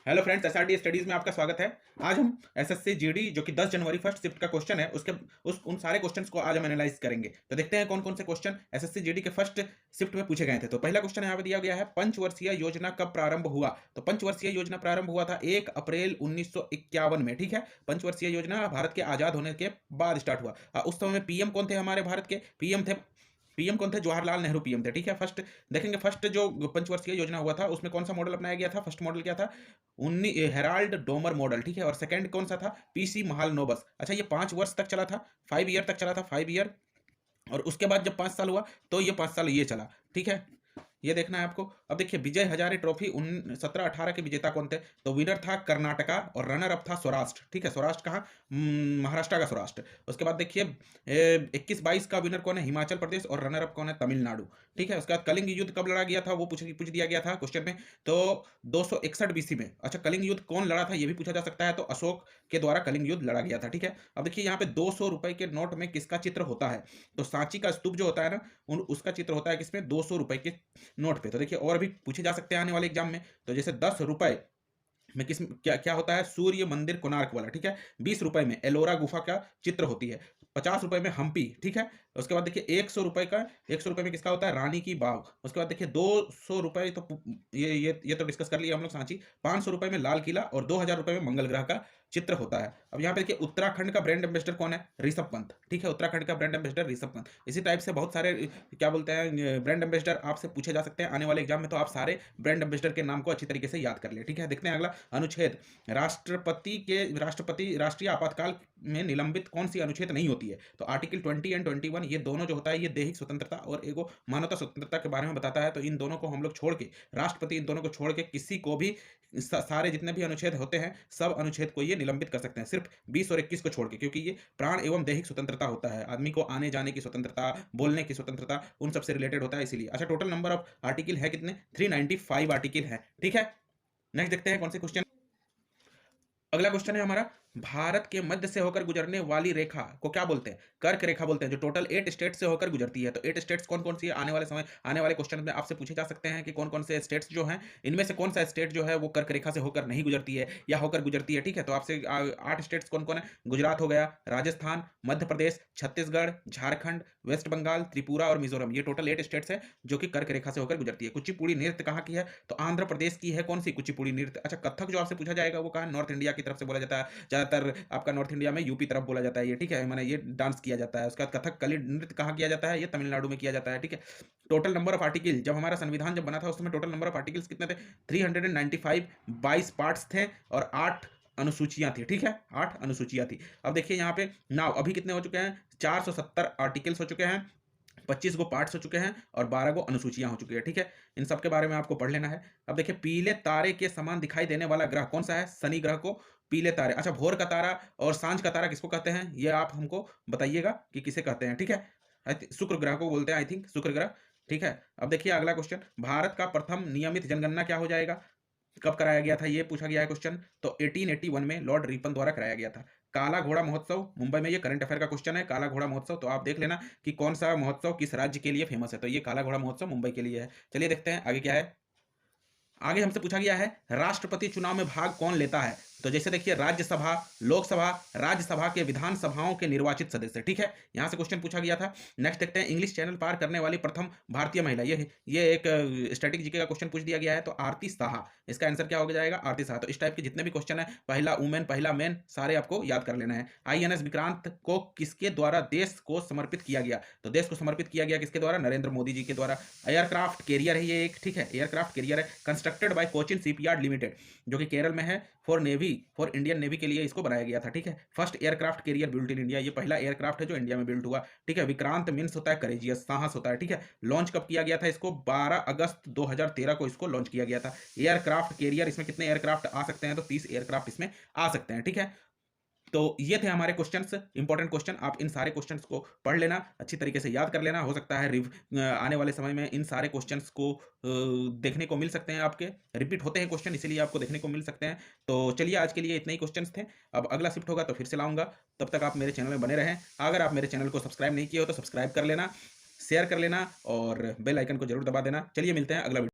Hello friends, SRD studies में आपका स्वागत है। आज हम एसएससी जीडी जो कि 10 जनवरी फर्स्ट शिफ्ट का क्वेश्चन है उसके उन सारे क्वेश्चंस को आज हम एनालाइज करेंगे। तो देखते हैं कौन कौन से क्वेश्चन एसएससी जीडी के फर्स्ट शिफ्ट में पूछे गए थे। तो पहला क्वेश्चन यहाँ पे दिया गया है, पंचवर्षीय योजना कब प्रारंभ हुआ। तो पंचवर्षीय योजना प्रारंभ हुआ था 1 अप्रैल 1951 में। ठीक है, पंचवर्षीय योजना भारत के आजाद होने के बाद स्टार्ट हुआ। उस समय में पीएम कौन थे हमारे भारत के? पीएम कौन थे? जवाहरलाल नेहरू पीएम थे। ठीक है, फर्स्ट देखेंगे, फर्स्ट जो पंचवर्षीय योजना हुआ था उसमें कौन सा मॉडल अपनाया गया था? फर्स्ट मॉडल क्या था? Herald Domar model. ठीक है, और सेकंड कौन सा था? पीसी महालनोबिस। अच्छा, ये 5 वर्ष तक चला था, 5 ईयर तक चला था, 5 ईयर। और उसके बाद जब 5 साल हुआ तो ये 5 साल ये चला। ठीक है, ये देखना है आपको। अब देखिए, विजय हजारे ट्रॉफी 17-18 के विजेता कौन थे? तो विनर था कर्नाटका और रनर अप था सौराष्ट्र। ठीक है, सौराष्ट्र कहाँ? महाराष्ट्र का सौराष्ट्र। उसके बाद देखिए 21-22 का विनर कौन है? हिमाचल प्रदेश। और रनर अप कौन है? तमिलनाडु। ठीक है, उसके बाद कलिंग युद्ध कब लड़ा गया था वो पूछ दिया गया था क्वेश्चन में। तो 261 बीसी में। अच्छा, कलिंग युद्ध कौन लड़ा था ये भी पूछा जा सकता है। तो अशोक के द्वारा कलिंग युद्ध लड़ा गया था। ठीक है, अब देखिए यहाँ पे 200 रुपए के नोट में किसका चित्र होता है? तो सांची का स्तूप जो होता है ना, उसका चित्र होता है किसमें? 200 रुपए के नोट पे। तो देखिए और भी पूछे जा सकते हैं आने वाले एग्जाम में। तो जैसे 10 रुपए में किस क्या क्या होता है? सूर्य मंदिर कोणार्क वाला। ठीक है, 20 रुपए में एलोरा गुफा का चित्र होती है, 50 रुपए में हम्पी। ठीक है, उसके बाद देखिए 100 रुपए में किसका होता है? रानी की बाग। उसके बाद देखिए 200 रुपए तो ये तो डिस्कस कर लिया हम लोग, सांची। 500 रुपए में लाल किला और 2000 रुपए में मंगल ग्रह का चित्र होता है। अब यहाँ पे देखिए उत्तराखंड का ब्रांड एम्बेसडर कौन है? ऋषभ पंत। ठीक है, उत्तराखंड का ब्रांड एम्बेसडर ऋषभ पंत। इसी टाइप से बहुत सारे क्या बोलते हैं ब्रांड एम्बेसडर आपसे पूछे जा सकते हैं आने वाले एग्जाम में। तो आप सारे ब्रांड एम्बेसडर के नाम को अच्छी तरीके से याद कर ले। ठीक है, देखते हैं अगला अनुच्छेद। राष्ट्रपति राष्ट्रीय आपातकाल में निलंबित कौन सी अनुच्छेद नहीं होती है? तो आर्टिकल 20 एंड 21 ये दोनों जो होता है ये दैहिक स्वतंत्रता और एगो मानवता स्वतंत्रता के बारे में बताता है। तो इन दोनों को हम लोग छोड़ के, राष्ट्रपति इन दोनों को छोड़ के किसी को भी सारे जितने भी अनुच्छेद होते हैं सब अनुच्छेद को ये निलंबित कर सकते हैं, सिर्फ 20 और 21 को छोड़ के, क्योंकि ये प्राण एवं दैहिक स्वतंत्रता होता है। आदमी को आने जाने की स्वतंत्रता, बोलने की स्वतंत्रता, उन सबसे रिलेटेड होता है इसीलिए। अच्छा, टोटल नंबर ऑफ आर्टिकल है कितने? 395 आर्टिकल है। ठीक है, नेक्स्ट देखते हैं कौन से क्वेश्चन। अगला क्वेश्चन है हमारा, भारत के मध्य से होकर गुजरने वाली रेखा को क्या बोलते हैं? कर्क रेखा बोलते हैं, जो टोटल 8 स्टेट से होकर गुजरती है। तो 8 स्टेट्स कौन कौन सी है? आने वाले क्वेश्चन में आपसे पूछे जा सकते हैं कि कौन कौन से स्टेट्स जो हैं, इनमें से कौन सा स्टेट जो है वो कर्क रेखा से होकर नहीं गुजरती है या होकर गुजरती है। ठीक है, तो आपसे 8 स्टेट्स कौन कौन है? गुजरात हो गया, राजस्थान, मध्य प्रदेश, छत्तीसगढ़, झारखंड, वेस्ट बंगाल, त्रिपुरा और मिजोरम। ये टोटल 8 स्टेट्स है जो कि कर्क रेखा से होकर गुजरती है। कुचिपुड़ी नृत्य कहाँ की है? तो आंध्र प्रदेश की है। कौन सी? कुचिपुड़ी नृत्य। अच्छा, कथक जो आपसे पूछा जाएगा वो कहाँ? नॉर्थ इंडिया की तरफ से बोला जाता है, ज्यादातर आपका नॉर्थ इंडिया में यूपी तरफ बोला जाता है ये। ठीक है, मैंने ये डांस किया जाता है। उसके बाद कथक कली नृत्य कहाँ किया जाता है? ये तमिलनाडु में किया जाता है। ठीक है, टोटल नंबर ऑफ आर्टिकल, जब हमारा संविधान जब बना था उस समय टोटल नंबर ऑफ आर्टिकल्स कितने थे? 395। 22 पार्ट्स थे और 8 अनुसूचियां थी। ठीक है, 8 अनुसूचियां थी। अब देखिए यहाँ पे नाउ अभी कितने हो चुके हैं? 470 आर्टिकल्स हो चुके हैं, 25 गो पार्ट्स हो चुके हैं और 12 गो अनुसूचियां हो चुकी है। ठीक है, इन सब के बारे में आपको पढ़ लेना है। अब देखिए, पीले तारे के समान दिखाई देने वाला ग्रह कौन सा है? शनि ग्रह को पीले तारे। अच्छा, भोर का तारा और सांझ का तारा किसको कहते हैं? ये आप हमको बताइएगा कि किसे कहते हैं। ठीक है, शुक्र ग्रह को बोलते हैं, आई थिंक शुक्र ग्रह। ठीक है, अब देखिए अगला क्वेश्चन, भारत का प्रथम नियमित जनगणना क्या हो जाएगा? कब कराया गया था ये पूछा गया है क्वेश्चन। तो 1881 में लॉर्ड रिपन द्वारा कराया गया था। काला घोड़ा महोत्सव मुंबई में, ये करंट अफेयर का क्वेश्चन है। काला घोड़ा महोत्सव, तो आप देख लेना कि कौन सा महोत्सव किस राज्य के लिए फेमस है। तो ये काला घोड़ा महोत्सव मुंबई के लिए है। चलिए देखते हैं आगे क्या है। आगे हमसे पूछा गया है, राष्ट्रपति चुनाव में भाग कौन लेता है? तो जैसे देखिए, राज्यसभा, लोकसभा, राज्यसभा के विधानसभाओं के निर्वाचित सदस्य। ठीक है, यहां से क्वेश्चन पूछा गया था। नेक्स्ट देखते हैं, इंग्लिश चैनल पार करने वाली प्रथम भारतीय महिला। ये एक स्टैटिक जीके का क्वेश्चन पूछ दिया गया है। तो आरती साहा, इसका आंसर क्या हो जाएगा? आरती साहा। तो इस टाइप के जितने भी क्वेश्चन है, पहला वुमेन पहला मैन, सारे आपको याद कर लेना है। आईएनएस विक्रांत को किसके द्वारा देश को समर्पित किया गया? तो देश को समर्पित किया गया किसके द्वारा? नरेंद्र मोदी जी के द्वारा। एयरक्राफ्ट कैरियर है ये एक। ठीक है, एयरक्राफ्ट कैरियर है, constructed by Cochin shipyard limited, जो कि केरल में है। फॉर इंडियन नेवी के लिए इसको बनाया गया था। ठीक है, first aircraft carrier built in India, ये पहला एयरक्राफ्ट है जो इंडिया में बिल्ट हुआ। ठीक है, विक्रांत मीन्स होता है करेजियस, साहस होता है। ठीक है, लॉन्च कब किया गया था इसको? 12 अगस्त 2013 को इसको लॉन्च किया गया था। एयरक्राफ्ट कैरियर, इसमें कितने एयरक्राफ्ट आ सकते हैं? तो 30 एयरक्राफ्ट इसमें आ सकते हैं। ठीक है, तो ये थे हमारे क्वेश्चंस, इंपॉर्टेंट क्वेश्चन। आप इन सारे क्वेश्चंस को पढ़ लेना, अच्छी तरीके से याद कर लेना। हो सकता है आने वाले समय में इन सारे क्वेश्चंस को देखने को मिल सकते हैं, आपके रिपीट होते हैं क्वेश्चन, इसीलिए आपको देखने को मिल सकते हैं। तो चलिए, आज के लिए इतने ही क्वेश्चंस थे। अब अगला शिफ्ट होगा तो फिर से लाऊंगा, तब तक आप मेरे चैनल में बने रहें। अगर आप मेरे चैनल को सब्सक्राइब नहीं किए हो तो सब्सक्राइब कर लेना, शेयर कर लेना और बेल आइकन को जरूर दबा देना। चलिए, मिलते हैं अगला वीडियो।